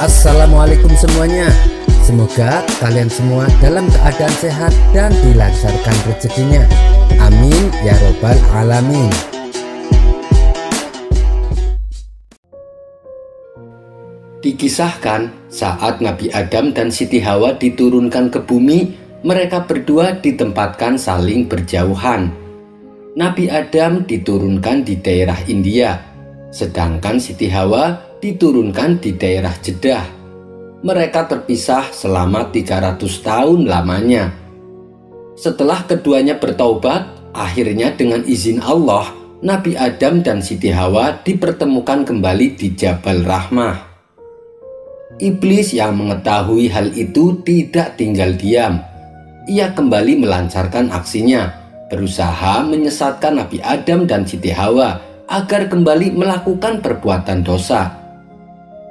Assalamualaikum semuanya. Semoga kalian semua dalam keadaan sehat dan dilancarkan rezekinya. Amin ya robbal alamin. Dikisahkan saat Nabi Adam dan Siti Hawa diturunkan ke bumi, mereka berdua ditempatkan saling berjauhan. Nabi Adam diturunkan di daerah India, sedangkan Siti Hawa diturunkan di daerah Jeddah. Mereka terpisah selama 300 tahun lamanya. Setelah keduanya bertaubat, akhirnya dengan izin Allah, Nabi Adam dan Siti Hawa dipertemukan kembali di Jabal Rahmah. Iblis yang mengetahui hal itu tidak tinggal diam. Ia kembali melancarkan aksinya, berusaha menyesatkan Nabi Adam dan Siti Hawa agar kembali melakukan perbuatan dosa.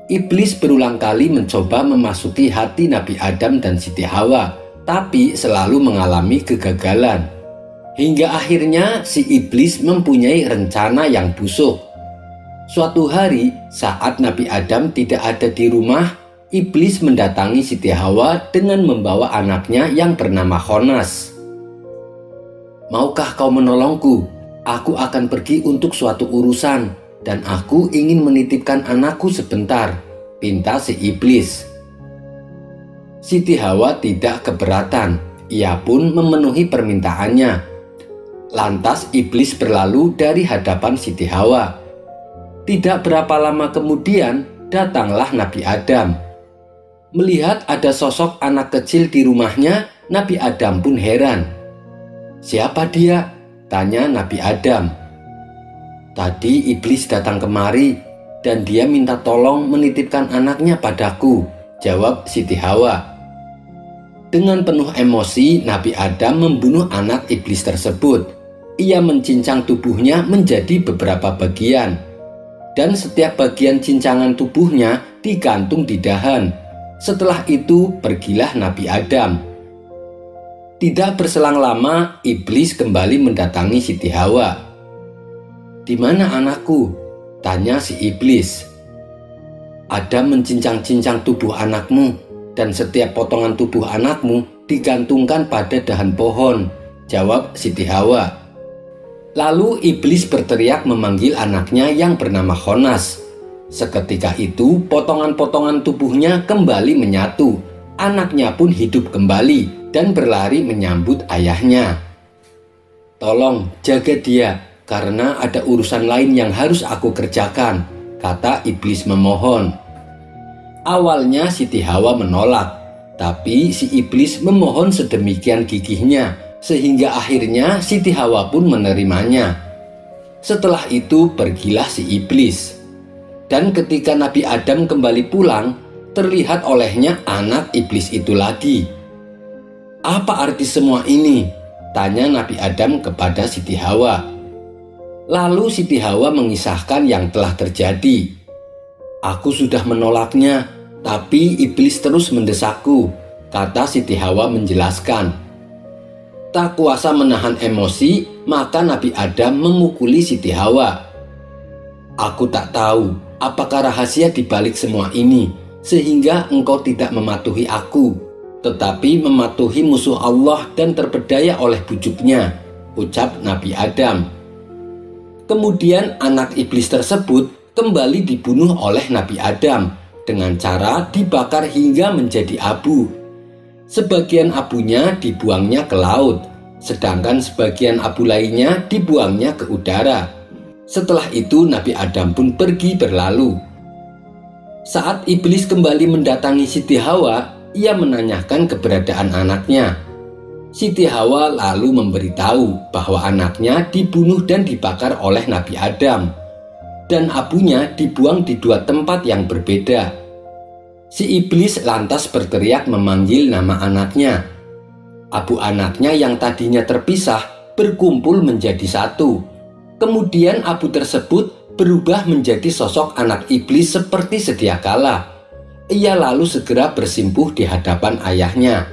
Iblis berulang kali mencoba memasuki hati Nabi Adam dan Siti Hawa, tapi selalu mengalami kegagalan. Hingga akhirnya si iblis mempunyai rencana yang busuk. Suatu hari saat Nabi Adam tidak ada di rumah, iblis mendatangi Siti Hawa dengan membawa anaknya yang bernama Khonas. "Maukah kau menolongku? Aku akan pergi untuk suatu urusan dan aku ingin menitipkan anakku sebentar," pinta si iblis. Siti Hawa tidak keberatan. Ia pun memenuhi permintaannya. Lantas iblis berlalu dari hadapan Siti Hawa. Tidak berapa lama kemudian datanglah Nabi Adam. Melihat ada sosok anak kecil di rumahnya, Nabi Adam pun heran. "Siapa dia?" tanya Nabi Adam. "Tadi iblis datang kemari dan dia minta tolong menitipkan anaknya padaku," jawab Siti Hawa. Dengan penuh emosi, Nabi Adam membunuh anak iblis tersebut. Ia mencincang tubuhnya menjadi beberapa bagian, dan setiap bagian cincangan tubuhnya digantung di dahan. Setelah itu pergilah Nabi Adam. Tidak berselang lama, iblis kembali mendatangi Siti Hawa. "Di mana anakku?" tanya si iblis. "Adam mencincang-cincang tubuh anakmu, dan setiap potongan tubuh anakmu digantungkan pada dahan pohon," jawab Siti Hawa. Lalu iblis berteriak memanggil anaknya yang bernama Khonas. Seketika itu potongan-potongan tubuhnya kembali menyatu. Anaknya pun hidup kembali dan berlari menyambut ayahnya. "Tolong jaga dia, karena ada urusan lain yang harus aku kerjakan," kata iblis memohon. Awalnya Siti Hawa menolak, tapi si iblis memohon sedemikian gigihnya sehingga akhirnya Siti Hawa pun menerimanya. Setelah itu pergilah si iblis. Dan ketika Nabi Adam kembali pulang, terlihat olehnya anak iblis itu lagi. "Apa arti semua ini?" tanya Nabi Adam kepada Siti Hawa. Lalu Siti Hawa mengisahkan yang telah terjadi. "Aku sudah menolaknya, tapi iblis terus mendesakku," kata Siti Hawa menjelaskan. Tak kuasa menahan emosi, maka Nabi Adam memukuli Siti Hawa. "Aku tak tahu apakah rahasia di balik semua ini, sehingga engkau tidak mematuhi aku, tetapi mematuhi musuh Allah dan terpedaya oleh bujuknya," ucap Nabi Adam. Kemudian anak iblis tersebut kembali dibunuh oleh Nabi Adam dengan cara dibakar hingga menjadi abu. Sebagian abunya dibuangnya ke laut, sedangkan sebagian abu lainnya dibuangnya ke udara. Setelah itu Nabi Adam pun pergi berlalu. Saat iblis kembali mendatangi Siti Hawa, ia menanyakan keberadaan anaknya. Siti Hawa lalu memberitahu bahwa anaknya dibunuh dan dibakar oleh Nabi Adam, dan abunya dibuang di dua tempat yang berbeda. Si iblis lantas berteriak memanggil nama anaknya. Abu anaknya yang tadinya terpisah berkumpul menjadi satu. Kemudian abu tersebut berubah menjadi sosok anak iblis seperti sedia kala. Ia lalu segera bersimpuh di hadapan ayahnya.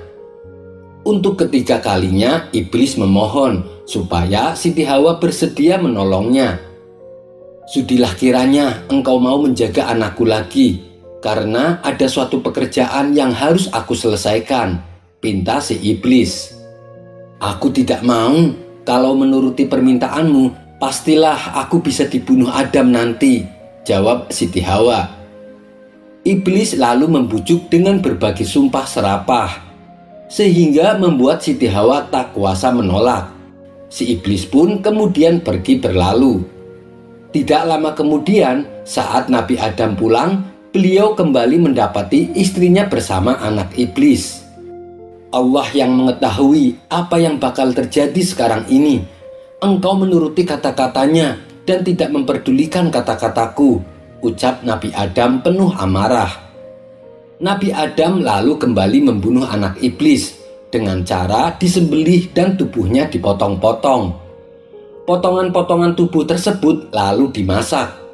Untuk ketiga kalinya iblis memohon supaya Siti Hawa bersedia menolongnya. "Sudilah kiranya engkau mau menjaga anakku lagi, karena ada suatu pekerjaan yang harus aku selesaikan, pinta si iblis. Aku tidak mau, kalau menuruti permintaanmu, pastilah aku bisa dibunuh Adam nanti, jawab Siti Hawa. Iblis lalu membujuk dengan berbagai sumpah serapah, sehingga membuat Siti Hawa tak kuasa menolak. Si iblis pun kemudian pergi berlalu. Tidak lama kemudian, saat Nabi Adam pulang, beliau kembali mendapati istrinya bersama anak iblis. Allah yang mengetahui apa yang bakal terjadi sekarang ini. Engkau menuruti kata-katanya dan tidak memperdulikan kata-kataku, ucap Nabi Adam penuh amarah. Nabi Adam lalu kembali membunuh anak iblis dengan cara disembelih dan tubuhnya dipotong-potong. Potongan-potongan tubuh tersebut lalu dimasak.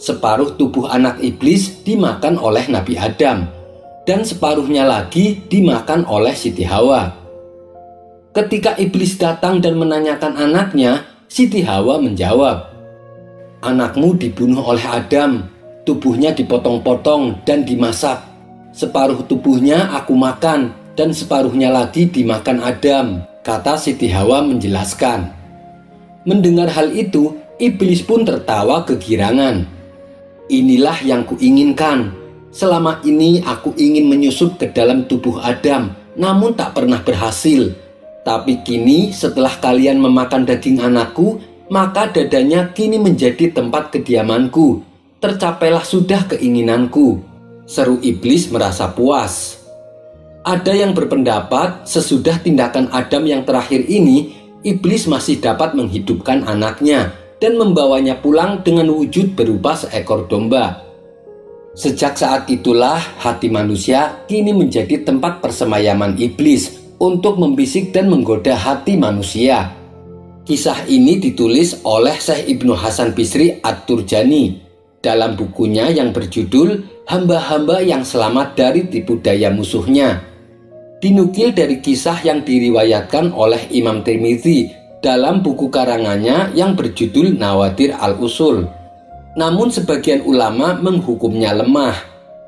Separuh tubuh anak iblis dimakan oleh Nabi Adam, dan separuhnya lagi dimakan oleh Siti Hawa. Ketika iblis datang dan menanyakan anaknya, Siti Hawa menjawab, "Anakmu dibunuh oleh Adam, tubuhnya dipotong-potong dan dimasak. Separuh tubuhnya aku makan dan separuhnya lagi dimakan Adam," kata Siti Hawa menjelaskan. Mendengar hal itu, iblis pun tertawa kegirangan. "Inilah yang kuinginkan. Selama ini aku ingin menyusup ke dalam tubuh Adam, namun tak pernah berhasil. Tapi kini setelah kalian memakan daging anakku, maka dadanya kini menjadi tempat kediamanku. Tercapailah sudah keinginanku," seru iblis merasa puas. Ada yang berpendapat sesudah tindakan Adam yang terakhir ini, iblis masih dapat menghidupkan anaknya dan membawanya pulang dengan wujud berupa seekor domba. Sejak saat itulah hati manusia kini menjadi tempat persemayaman iblis untuk membisik dan menggoda hati manusia. Kisah ini ditulis oleh Syekh Ibnu Hasan Bisri At-Turjani dalam bukunya yang berjudul Hamba-hamba yang selamat dari tipu daya musuhnya. Dinukil dari kisah yang diriwayatkan oleh Imam Tirmidzi dalam buku karangannya yang berjudul Nawadir Al-Usul. Namun sebagian ulama menghukumnya lemah.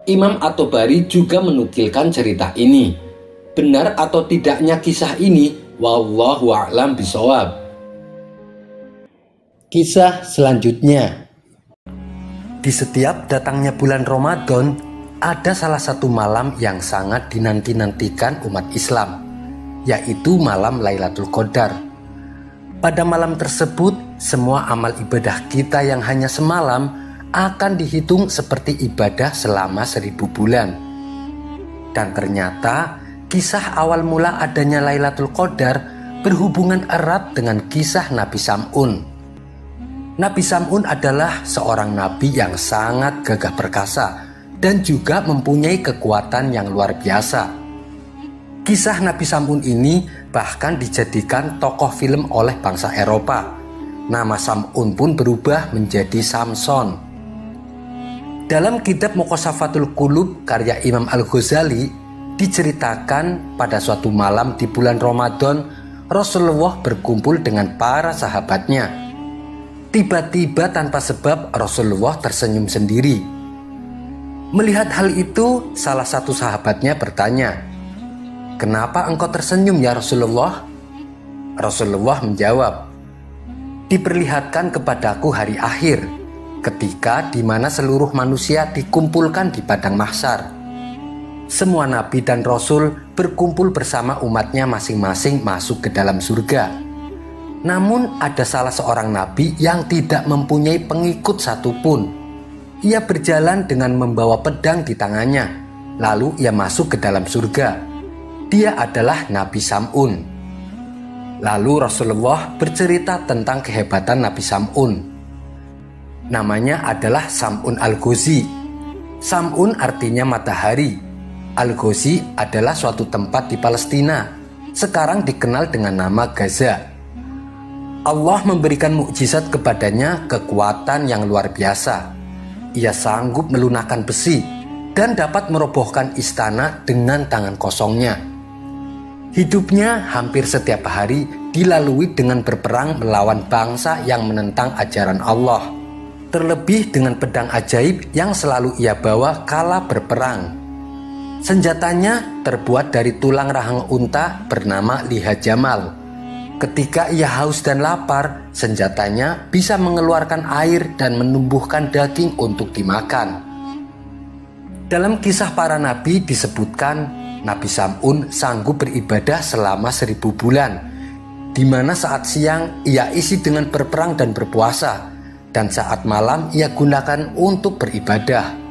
Imam At-Tabari juga menukilkan cerita ini. Benar atau tidaknya kisah ini, wallahu a'lam bishawab. Kisah selanjutnya. Di setiap datangnya bulan Ramadan, ada salah satu malam yang sangat dinanti-nantikan umat Islam, yaitu malam Lailatul Qadar. Pada malam tersebut, semua amal ibadah kita yang hanya semalam akan dihitung seperti ibadah selama 1000 bulan. Dan ternyata, kisah awal mula adanya Lailatul Qadar berhubungan erat dengan kisah Nabi Sam'un. Nabi Sam'un adalah seorang nabi yang sangat gagah perkasa dan juga mempunyai kekuatan yang luar biasa. Kisah Nabi Sam'un ini bahkan dijadikan tokoh film oleh bangsa Eropa. Nama Sam'un pun berubah menjadi Samson. Dalam kitab Muqashafatul Qulub karya Imam Al-Ghazali diceritakan pada suatu malam di bulan Ramadan, Rasulullah berkumpul dengan para sahabatnya. Tiba-tiba tanpa sebab Rasulullah tersenyum sendiri. Melihat hal itu, salah satu sahabatnya bertanya, "Kenapa engkau tersenyum ya Rasulullah?" Rasulullah menjawab, "Diperlihatkan kepadaku hari akhir, ketika di mana seluruh manusia dikumpulkan di padang mahsyar. Semua nabi dan rasul berkumpul bersama umatnya masing-masing masuk ke dalam surga. Namun ada salah seorang nabi yang tidak mempunyai pengikut satupun. Ia berjalan dengan membawa pedang di tangannya, lalu ia masuk ke dalam surga. Dia adalah Nabi Sam'un." Lalu Rasulullah bercerita tentang kehebatan Nabi Sam'un. Namanya adalah Sam'un Al-Ghazi. Sam'un artinya matahari. Al-Ghazi adalah suatu tempat di Palestina, sekarang dikenal dengan nama Gaza. Allah memberikan mukjizat kepadanya kekuatan yang luar biasa. Ia sanggup melunakkan besi dan dapat merobohkan istana dengan tangan kosongnya. Hidupnya hampir setiap hari dilalui dengan berperang melawan bangsa yang menentang ajaran Allah. terlebih dengan pedang ajaib yang selalu ia bawa kala berperang. Senjatanya terbuat dari tulang rahang unta bernama liha jamal. Ketika ia haus dan lapar, senjatanya bisa mengeluarkan air dan menumbuhkan daging untuk dimakan. Dalam kisah para nabi disebutkan Nabi Sam'un sanggup beribadah selama 1000 bulan, di mana saat siang ia isi dengan berperang dan berpuasa, dan saat malam ia gunakan untuk beribadah.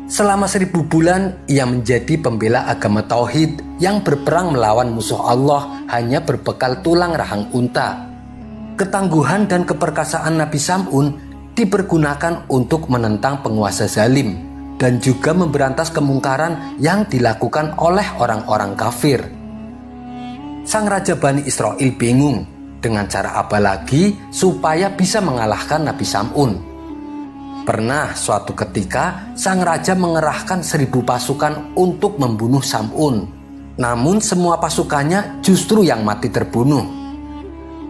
Selama 1000 bulan ia menjadi pembela agama tauhid yang berperang melawan musuh Allah hanya berbekal tulang rahang unta. Ketangguhan dan keperkasaan Nabi Sam'un dipergunakan untuk menentang penguasa zalim dan juga memberantas kemungkaran yang dilakukan oleh orang-orang kafir. Sang Raja Bani Israel bingung dengan cara apa lagi supaya bisa mengalahkan Nabi Sam'un. Pernah suatu ketika sang raja mengerahkan 1000 pasukan untuk membunuh Sam'un. Namun semua pasukannya justru yang mati terbunuh.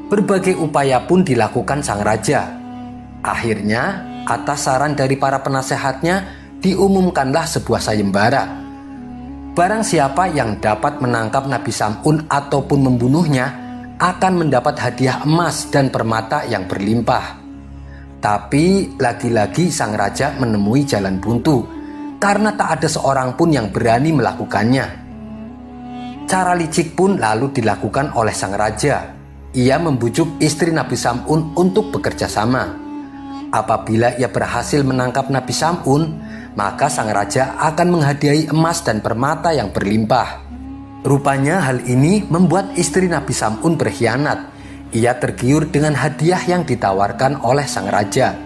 Berbagai upaya pun dilakukan sang raja. Akhirnya atas saran dari para penasehatnya diumumkanlah sebuah sayembara. Barang siapa yang dapat menangkap Nabi Sam'un ataupun membunuhnya akan mendapat hadiah emas dan permata yang berlimpah. Tapi lagi-lagi sang raja menemui jalan buntu karena tak ada seorang pun yang berani melakukannya. Cara licik pun lalu dilakukan oleh sang raja. Ia membujuk istri Nabi Sam'un untuk bekerja sama. Apabila ia berhasil menangkap Nabi Sam'un, maka sang raja akan menghadiahi emas dan permata yang berlimpah. Rupanya hal ini membuat istri Nabi Sam'un berkhianat. Ia tergiur dengan hadiah yang ditawarkan oleh sang raja.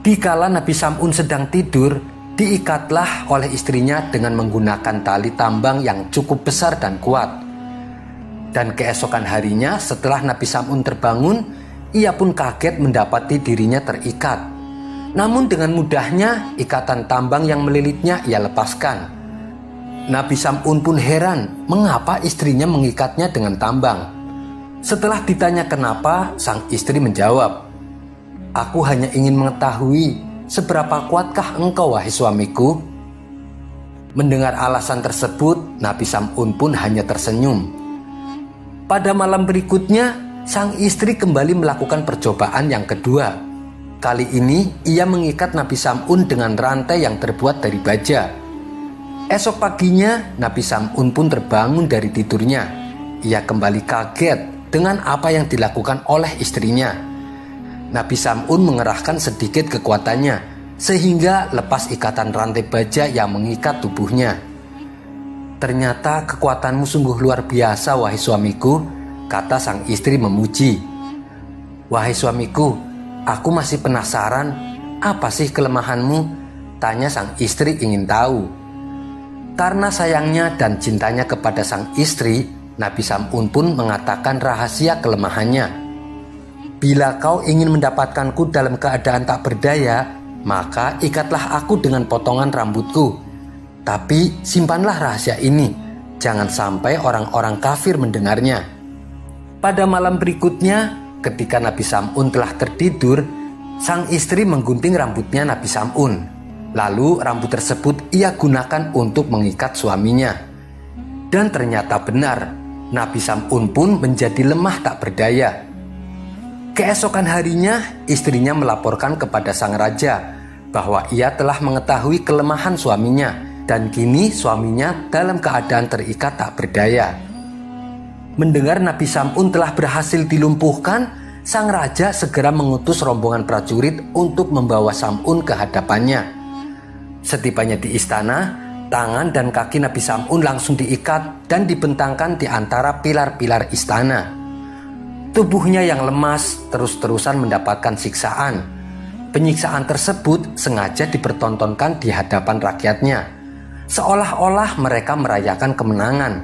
Dikala Nabi Sam'un sedang tidur, diikatlah oleh istrinya dengan menggunakan tali tambang yang cukup besar dan kuat. Dan keesokan harinya setelah Nabi Sam'un terbangun, ia pun kaget mendapati dirinya terikat. Namun dengan mudahnya ikatan tambang yang melilitnya ia lepaskan. Nabi Sam'un pun heran mengapa istrinya mengikatnya dengan tambang. Setelah ditanya kenapa, sang istri menjawab, "Aku hanya ingin mengetahui seberapa kuatkah engkau, wahai suamiku?" Mendengar alasan tersebut, Nabi Sam'un pun hanya tersenyum. Pada malam berikutnya, sang istri kembali melakukan percobaan yang kedua. Kali ini, ia mengikat Nabi Sam'un dengan rantai yang terbuat dari baja. Esok paginya, Nabi Sam'un pun terbangun dari tidurnya. Ia kembali kaget dengan apa yang dilakukan oleh istrinya. Nabi Sam'un mengerahkan sedikit kekuatannya, sehingga lepas ikatan rantai baja yang mengikat tubuhnya. "Ternyata kekuatanmu sungguh luar biasa, wahai suamiku," kata sang istri memuji. "Wahai suamiku, aku masih penasaran, apa sih kelemahanmu?" tanya sang istri ingin tahu. Karena sayangnya dan cintanya kepada sang istri, Nabi Sam'un pun mengatakan rahasia kelemahannya. "Bila kau ingin mendapatkanku dalam keadaan tak berdaya, maka ikatlah aku dengan potongan rambutku. Tapi simpanlah rahasia ini, jangan sampai orang-orang kafir mendengarnya." Pada malam berikutnya, ketika Nabi Sam'un telah tertidur, sang istri menggunting rambutnya Nabi Sam'un. Lalu rambut tersebut ia gunakan untuk mengikat suaminya. Dan ternyata benar, Nabi Sam'un pun menjadi lemah tak berdaya. Keesokan harinya, istrinya melaporkan kepada sang raja bahwa ia telah mengetahui kelemahan suaminya dan kini suaminya dalam keadaan terikat tak berdaya. Mendengar Nabi Sam'un telah berhasil dilumpuhkan, sang raja segera mengutus rombongan prajurit untuk membawa Sam'un ke hadapannya. Setibanya di istana, tangan dan kaki Nabi Sam'un langsung diikat dan dibentangkan di antara pilar-pilar istana. Tubuhnya yang lemas terus-terusan mendapatkan siksaan. Penyiksaan tersebut sengaja dipertontonkan di hadapan rakyatnya, seolah-olah mereka merayakan kemenangan,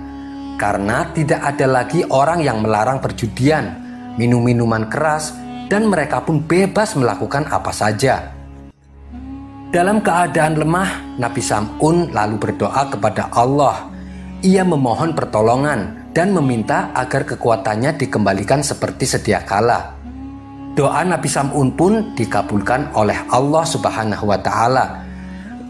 karena tidak ada lagi orang yang melarang perjudian, minum-minuman keras, dan mereka pun bebas melakukan apa saja. Dalam keadaan lemah, Nabi Sam'un lalu berdoa kepada Allah. Ia memohon pertolongan dan meminta agar kekuatannya dikembalikan seperti sedia kala. Doa Nabi Sam'un pun dikabulkan oleh Allah Subhanahu wa Ta'ala.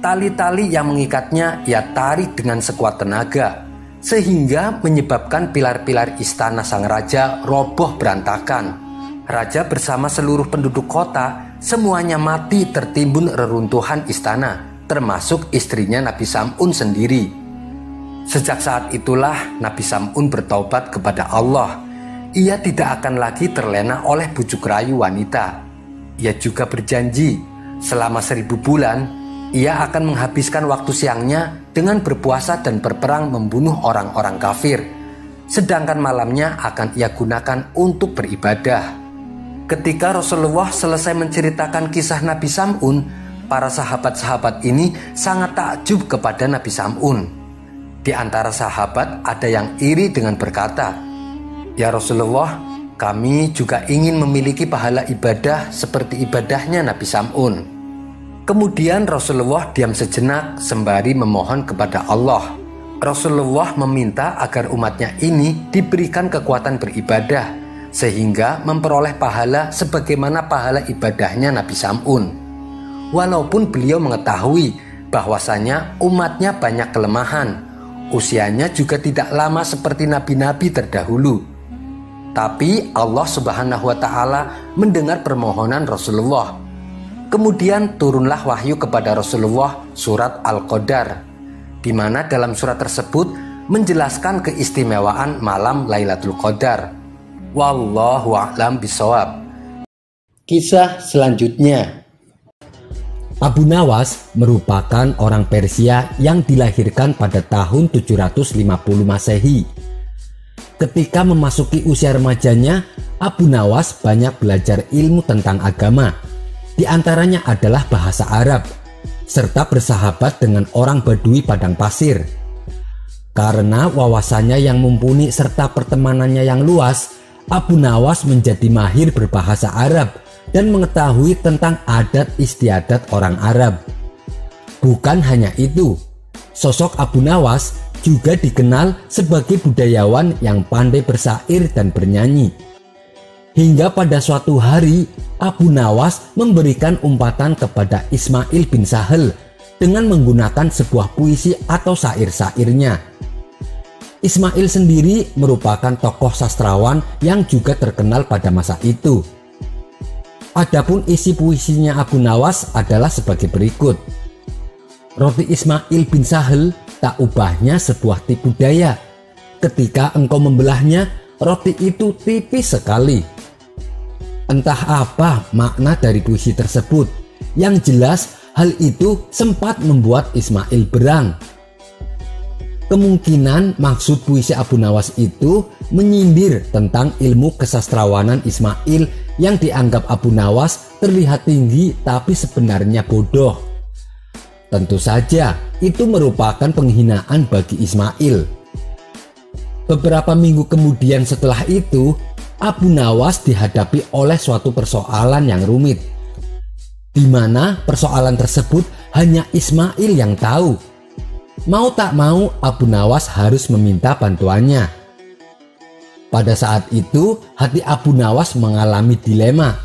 Tali-tali yang mengikatnya ia tarik dengan sekuat tenaga, sehingga menyebabkan pilar-pilar istana sang raja roboh berantakan. Raja bersama seluruh penduduk kota semuanya mati tertimbun reruntuhan istana, termasuk istrinya Nabi Sam'un sendiri. Sejak saat itulah Nabi Sam'un bertaubat kepada Allah. Ia tidak akan lagi terlena oleh bujuk rayu wanita. Ia juga berjanji selama 1000 bulan ia akan menghabiskan waktu siangnya dengan berpuasa dan berperang membunuh orang-orang kafir, sedangkan malamnya akan ia gunakan untuk beribadah. Ketika Rasulullah selesai menceritakan kisah Nabi Sam'un, para sahabat-sahabat ini sangat takjub kepada Nabi Sam'un. Di antara sahabat ada yang iri dengan berkata, "Ya Rasulullah, kami juga ingin memiliki pahala ibadah seperti ibadahnya Nabi Sam'un." Kemudian Rasulullah diam sejenak sembari memohon kepada Allah. Rasulullah meminta agar umatnya ini diberikan kekuatan beribadah, sehingga memperoleh pahala sebagaimana pahala ibadahnya Nabi Sam'un. Walaupun beliau mengetahui bahwasanya umatnya banyak kelemahan, usianya juga tidak lama seperti nabi-nabi terdahulu. Tapi Allah Subhanahu wa Ta'ala mendengar permohonan Rasulullah. Kemudian turunlah wahyu kepada Rasulullah surat Al-Qadar, di mana dalam surat tersebut menjelaskan keistimewaan malam Lailatul Qadar. Wallahu a'lam bishawab. Kisah selanjutnya. Abu Nawas merupakan orang Persia yang dilahirkan pada tahun 750 Masehi. Ketika memasuki usia remajanya, Abu Nawas banyak belajar ilmu tentang agama. Di antaranya adalah bahasa Arab, serta bersahabat dengan orang Badui padang pasir. Karena wawasannya yang mumpuni serta pertemanannya yang luas, Abu Nawas menjadi mahir berbahasa Arab dan mengetahui tentang adat istiadat orang Arab. Bukan hanya itu, sosok Abu Nawas juga dikenal sebagai budayawan yang pandai bersair dan bernyanyi. Hingga pada suatu hari, Abu Nawas memberikan umpatan kepada Ismail bin Sahel dengan menggunakan sebuah puisi atau syair-syairnya. Ismail sendiri merupakan tokoh sastrawan yang juga terkenal pada masa itu. Adapun isi puisinya Abu Nawas adalah sebagai berikut. Roti Ismail bin Sahel tak ubahnya sebuah tipu daya. Ketika engkau membelahnya, roti itu tipis sekali. Entah apa makna dari puisi tersebut. Yang jelas hal itu sempat membuat Ismail berang. Kemungkinan maksud puisi Abu Nawas itu menyindir tentang ilmu kesastrawanan Ismail yang dianggap Abu Nawas terlihat tinggi tapi sebenarnya bodoh. Tentu saja itu merupakan penghinaan bagi Ismail. Beberapa minggu kemudian setelah itu, Abu Nawas dihadapi oleh suatu persoalan yang rumit, di mana persoalan tersebut hanya Ismail yang tahu. Mau tak mau Abu Nawas harus meminta bantuannya. Pada saat itu hati Abu Nawas mengalami dilema.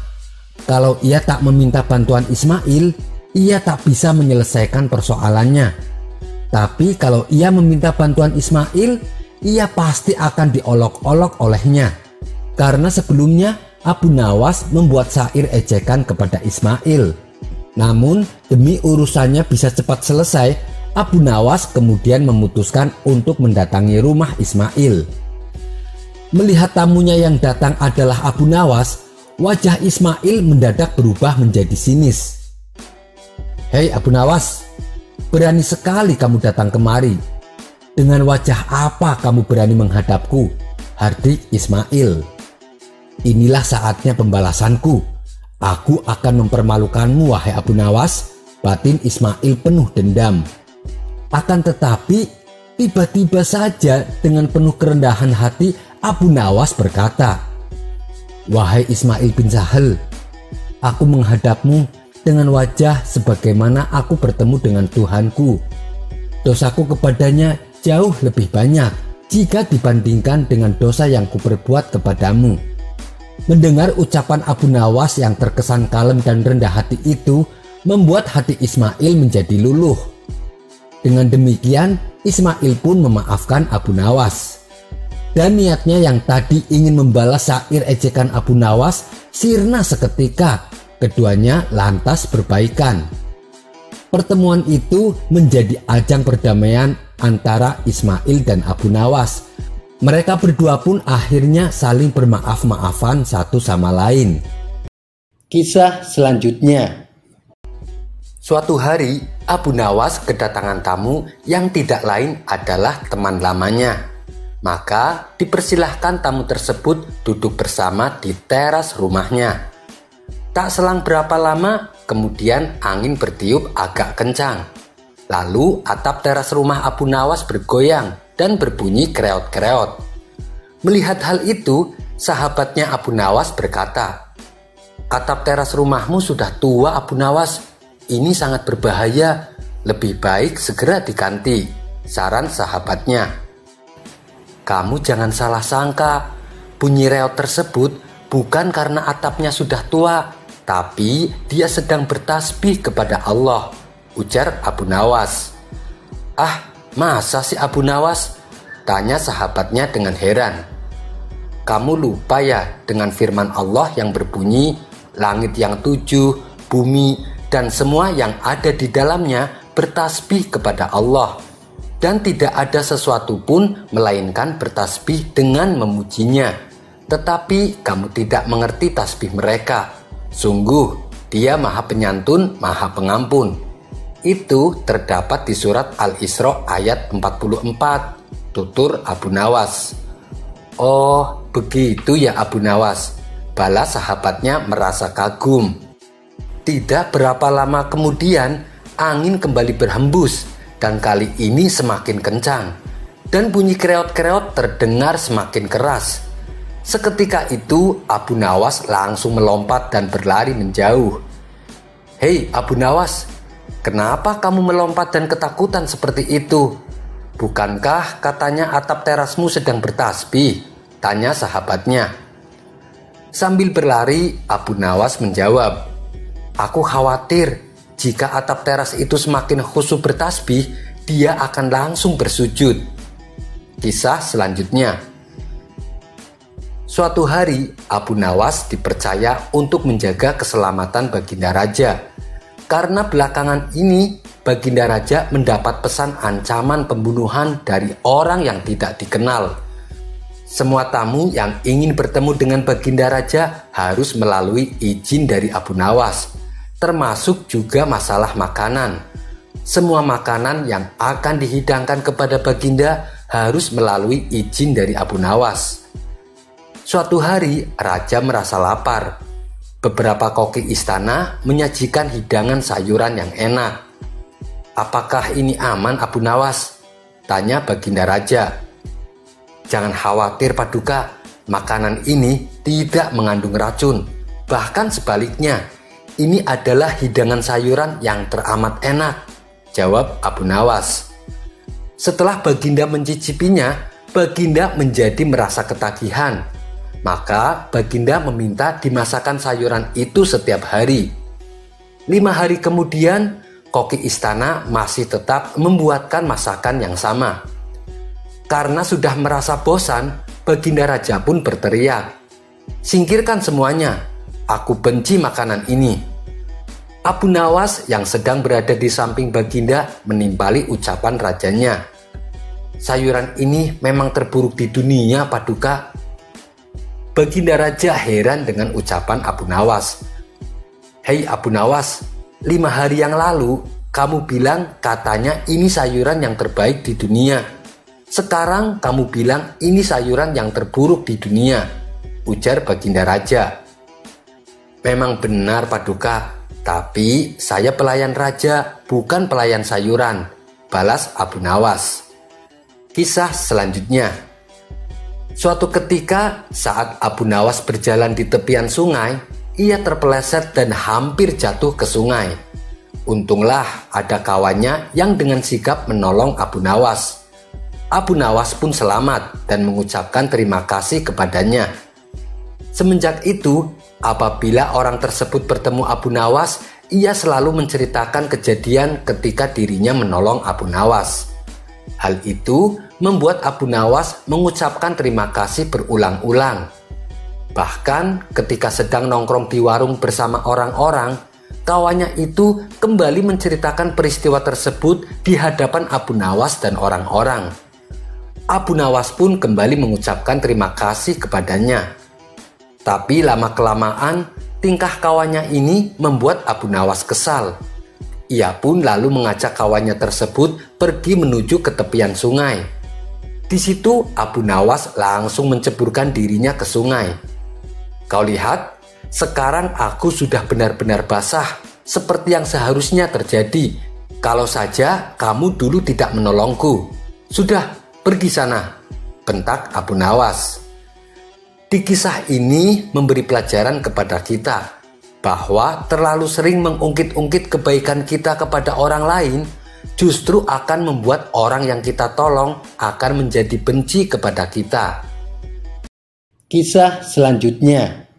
Kalau ia tak meminta bantuan Ismail, ia tak bisa menyelesaikan persoalannya. Tapi kalau ia meminta bantuan Ismail, ia pasti akan diolok-olok olehnya. Karena sebelumnya Abu Nawas membuat syair ejekan kepada Ismail. Namun demi urusannya bisa cepat selesai, Abu Nawas kemudian memutuskan untuk mendatangi rumah Ismail. Melihat tamunya yang datang adalah Abu Nawas, wajah Ismail mendadak berubah menjadi sinis. "Hei Abu Nawas, berani sekali kamu datang kemari. Dengan wajah apa kamu berani menghadapku?" hardik Ismail. "Inilah saatnya pembalasanku. Aku akan mempermalukanmu wahai Abu Nawas." Batin Ismail penuh dendam. Akan tetapi tiba-tiba saja dengan penuh kerendahan hati Abu Nawas berkata, "Wahai Ismail bin Sahel, aku menghadapmu dengan wajah sebagaimana aku bertemu dengan Tuhanku. Dosaku kepadanya jauh lebih banyak jika dibandingkan dengan dosa yang kuperbuat kepadamu. Mendengar ucapan Abu Nawas yang terkesan kalem dan rendah hati itu membuat hati Ismail menjadi luluh. Dengan demikian, Ismail pun memaafkan Abu Nawas. Dan niatnya yang tadi ingin membalas syair ejekan Abu Nawas sirna seketika. Keduanya lantas berbaikan. Pertemuan itu menjadi ajang perdamaian antara Ismail dan Abu Nawas. Mereka berdua pun akhirnya saling bermaaf-maafan satu sama lain. Kisah selanjutnya. Suatu hari, Abu Nawas kedatangan tamu yang tidak lain adalah teman lamanya. Maka dipersilahkan tamu tersebut duduk bersama di teras rumahnya. Tak selang berapa lama, kemudian angin bertiup agak kencang. Lalu atap teras rumah Abu Nawas bergoyang dan berbunyi kreot-kreot. Melihat hal itu, sahabatnya Abu Nawas berkata, "Atap teras rumahmu sudah tua, Abu Nawas. Ini sangat berbahaya. Lebih baik segera diganti," saran sahabatnya. "Kamu jangan salah sangka. Bunyi reot tersebut bukan karena atapnya sudah tua, tapi dia sedang bertasbih kepada Allah," ujar Abu Nawas. "Ah, masa sih Abu Nawas?" tanya sahabatnya dengan heran. "Kamu lupa ya dengan firman Allah yang berbunyi, langit yang 7, bumi, dan semua yang ada di dalamnya bertasbih kepada Allah. Dan tidak ada sesuatu pun melainkan bertasbih dengan memujinya. Tetapi kamu tidak mengerti tasbih mereka. Sungguh, Dia Maha Penyantun, Maha Pengampun." Itu terdapat di surat Al-Isra ayat 44. Tutur Abu Nawas. "Oh, begitu ya Abu Nawas," balas sahabatnya merasa kagum. Tidak berapa lama kemudian, angin kembali berhembus dan kali ini semakin kencang. Dan bunyi kreot-kreot terdengar semakin keras. Seketika itu Abu Nawas langsung melompat dan berlari menjauh. "Hei Abu Nawas, kenapa kamu melompat dan ketakutan seperti itu? Bukankah katanya atap terasmu sedang bertasbih?" tanya sahabatnya. Sambil berlari, Abu Nawas menjawab, "Aku khawatir jika atap teras itu semakin khusyuk bertasbih, dia akan langsung bersujud." Kisah selanjutnya. Suatu hari, Abu Nawas dipercaya untuk menjaga keselamatan Baginda Raja. Karena belakangan ini, Baginda Raja mendapat pesan ancaman pembunuhan dari orang yang tidak dikenal. Semua tamu yang ingin bertemu dengan Baginda Raja harus melalui izin dari Abu Nawas, termasuk juga masalah makanan. Semua makanan yang akan dihidangkan kepada Baginda harus melalui izin dari Abu Nawas. Suatu hari, Raja merasa lapar. Beberapa koki istana menyajikan hidangan sayuran yang enak. "Apakah ini aman, Abu Nawas?" tanya Baginda Raja. "Jangan khawatir Paduka, makanan ini tidak mengandung racun. Bahkan sebaliknya, ini adalah hidangan sayuran yang teramat enak," jawab Abu Nawas. Setelah Baginda mencicipinya, Baginda menjadi merasa ketagihan. Maka Baginda meminta dimasakkan sayuran itu setiap hari. 5 hari kemudian, koki istana masih tetap membuatkan masakan yang sama. Karena sudah merasa bosan, Baginda Raja pun berteriak, "Singkirkan semuanya, aku benci makanan ini." Abu Nawas yang sedang berada di samping Baginda menimpali ucapan rajanya. "Sayuran ini memang terburuk di dunia, Paduka." Baginda Raja heran dengan ucapan Abu Nawas. "Hei Abu Nawas, 5 hari yang lalu kamu bilang katanya ini sayuran yang terbaik di dunia. Sekarang kamu bilang ini sayuran yang terburuk di dunia," ujar Baginda Raja. "Memang benar Paduka, tapi saya pelayan raja, bukan pelayan sayuran," balas Abu Nawas. Kisah selanjutnya. Suatu ketika saat Abu Nawas berjalan di tepian sungai, ia terpeleset dan hampir jatuh ke sungai. Untunglah ada kawannya yang dengan sigap menolong Abu Nawas. Abu Nawas pun selamat dan mengucapkan terima kasih kepadanya. Semenjak itu, apabila orang tersebut bertemu Abu Nawas, ia selalu menceritakan kejadian ketika dirinya menolong Abu Nawas. Hal itu membuat Abu Nawas mengucapkan terima kasih berulang-ulang. Bahkan ketika sedang nongkrong di warung bersama orang-orang, kawannya itu kembali menceritakan peristiwa tersebut di hadapan Abu Nawas dan orang-orang. Abu Nawas pun kembali mengucapkan terima kasih kepadanya. Tapi lama-kelamaan, tingkah kawannya ini membuat Abu Nawas kesal. Ia pun lalu mengajak kawannya tersebut pergi menuju ke tepian sungai. Di situ Abu Nawas langsung menceburkan dirinya ke sungai. Kau lihat, sekarang aku sudah benar-benar basah, seperti yang seharusnya terjadi. Kalau saja kamu dulu tidak menolongku. Sudah, pergi sana, bentak Abu Nawas. Di kisah ini memberi pelajaran kepada kita bahwa terlalu sering mengungkit-ungkit kebaikan kita kepada orang lain justru akan membuat orang yang kita tolong akan menjadi benci kepada kita. Kisah selanjutnya.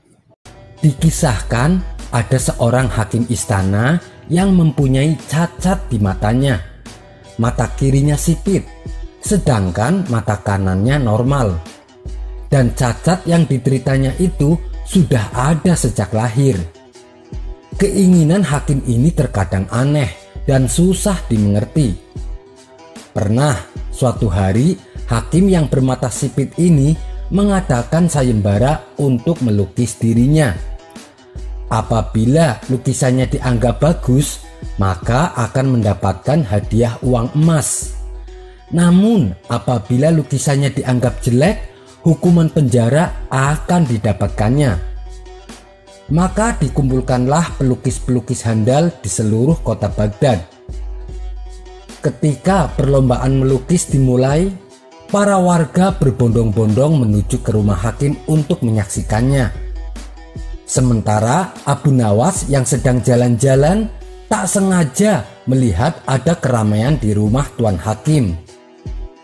Dikisahkan ada seorang hakim istana yang mempunyai cacat di matanya. Mata kirinya sipit, sedangkan mata kanannya normal. Dan cacat yang dideritanya itu sudah ada sejak lahir. Keinginan hakim ini terkadang aneh dan susah dimengerti. Pernah suatu hari hakim yang bermata sipit ini mengadakan sayembara untuk melukis dirinya. Apabila lukisannya dianggap bagus, maka akan mendapatkan hadiah uang emas. Namun apabila lukisannya dianggap jelek, hukuman penjara akan didapatkannya. Maka dikumpulkanlah pelukis-pelukis handal di seluruh kota Baghdad. Ketika perlombaan melukis dimulai, para warga berbondong-bondong menuju ke rumah hakim untuk menyaksikannya. Sementara Abu Nawas yang sedang jalan-jalan tak sengaja melihat ada keramaian di rumah Tuan Hakim.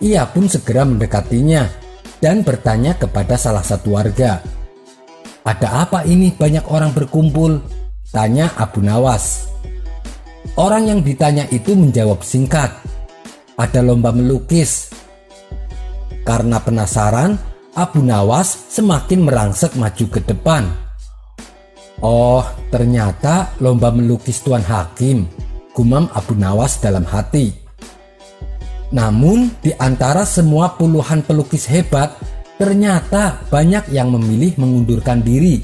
Ia pun segera mendekatinya dan bertanya kepada salah satu warga. "Ada apa ini banyak orang berkumpul?" tanya Abu Nawas. Orang yang ditanya itu menjawab singkat, "Ada lomba melukis." Karena penasaran, Abu Nawas semakin merangsek maju ke depan. "Oh, ternyata lomba melukis Tuan Hakim," gumam Abu Nawas dalam hati. Namun di antara semua puluhan pelukis hebat, ternyata banyak yang memilih mengundurkan diri,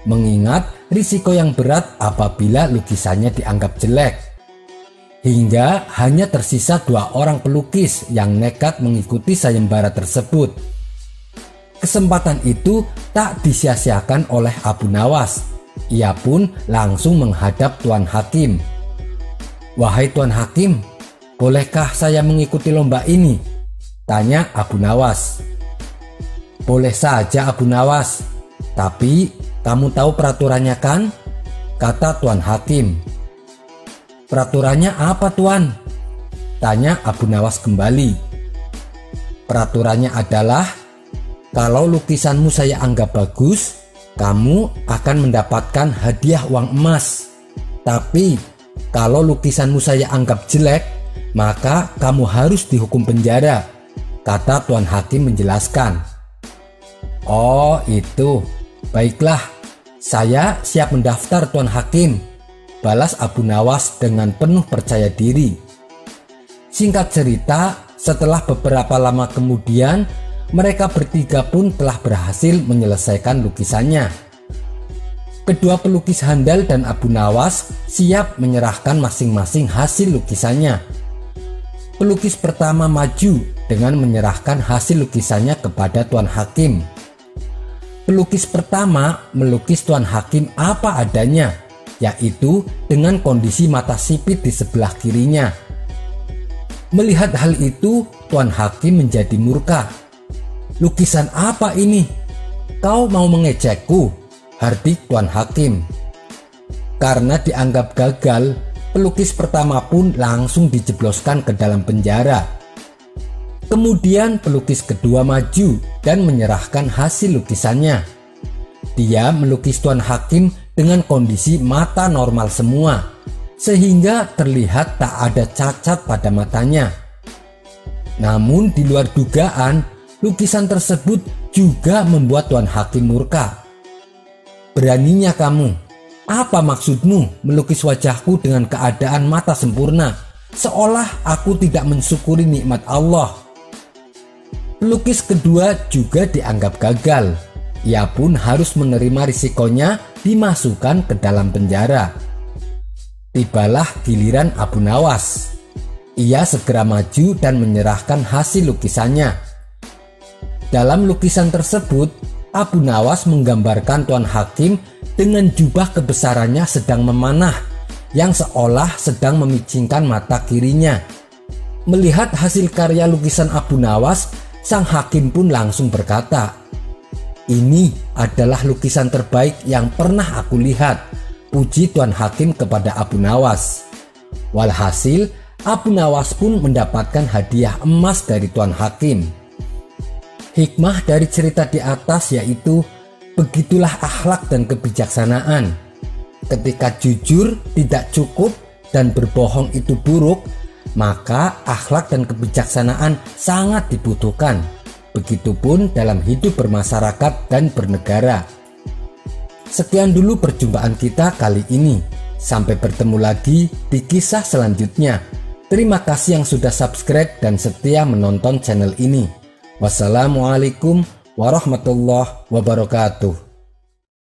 mengingat risiko yang berat apabila lukisannya dianggap jelek. Hingga hanya tersisa 2 orang pelukis yang nekat mengikuti sayembara tersebut. Kesempatan itu tak disia-siakan oleh Abu Nawas. Ia pun langsung menghadap Tuan Hakim. "Wahai Tuan Hakim, bolehkah saya mengikuti lomba ini?" tanya Abu Nawas. "Boleh saja Abu Nawas, tapi kamu tahu peraturannya kan?" kata Tuan Hakim. "Peraturannya apa Tuan?" tanya Abu Nawas kembali. "Peraturannya adalah kalau lukisanmu saya anggap bagus, kamu akan mendapatkan hadiah uang emas. Tapi kalau lukisanmu saya anggap jelek, maka kamu harus dihukum penjara," kata Tuan Hakim menjelaskan. "Oh itu, baiklah, saya siap mendaftar Tuan Hakim," balas Abu Nawas dengan penuh percaya diri. Singkat cerita, setelah beberapa lama kemudian, mereka bertiga pun telah berhasil menyelesaikan lukisannya. Kedua pelukis handal dan Abu Nawas siap menyerahkan masing-masing hasil lukisannya. Pelukis pertama maju dengan menyerahkan hasil lukisannya kepada Tuan Hakim. Pelukis pertama melukis Tuan Hakim apa adanya, yaitu dengan kondisi mata sipit di sebelah kirinya. Melihat hal itu, Tuan Hakim menjadi murka. "Lukisan apa ini? Kau mau mengejekku?" hardik Tuan Hakim. Karena dianggap gagal, pelukis pertama pun langsung dijebloskan ke dalam penjara. Kemudian pelukis kedua maju dan menyerahkan hasil lukisannya. Dia melukis Tuan Hakim dengan kondisi mata normal semua, sehingga terlihat tak ada cacat pada matanya. Namun di luar dugaan, lukisan tersebut juga membuat Tuan Hakim murka. "Beraninya kamu, apa maksudmu melukis wajahku dengan keadaan mata sempurna, seolah aku tidak mensyukuri nikmat Allah?" Pelukis kedua juga dianggap gagal. Ia pun harus menerima risikonya dimasukkan ke dalam penjara. Tibalah giliran Abu Nawas. Ia segera maju dan menyerahkan hasil lukisannya. Dalam lukisan tersebut, Abu Nawas menggambarkan Tuan Hakim dengan jubah kebesarannya sedang memanah, yang seolah sedang memicingkan mata kirinya. Melihat hasil karya lukisan Abu Nawas, sang hakim pun langsung berkata, "Ini adalah lukisan terbaik yang pernah aku lihat," puji Tuan Hakim kepada Abu Nawas. Walhasil, Abu Nawas pun mendapatkan hadiah emas dari Tuan Hakim. Hikmah dari cerita di atas yaitu, begitulah akhlak dan kebijaksanaan. Ketika jujur tidak cukup dan berbohong itu buruk, maka akhlak dan kebijaksanaan sangat dibutuhkan. Begitupun dalam hidup bermasyarakat dan bernegara. Sekian dulu perjumpaan kita kali ini. Sampai bertemu lagi di kisah selanjutnya. Terima kasih yang sudah subscribe dan setia menonton channel ini. Wassalamualaikum warahmatullahi wabarakatuh.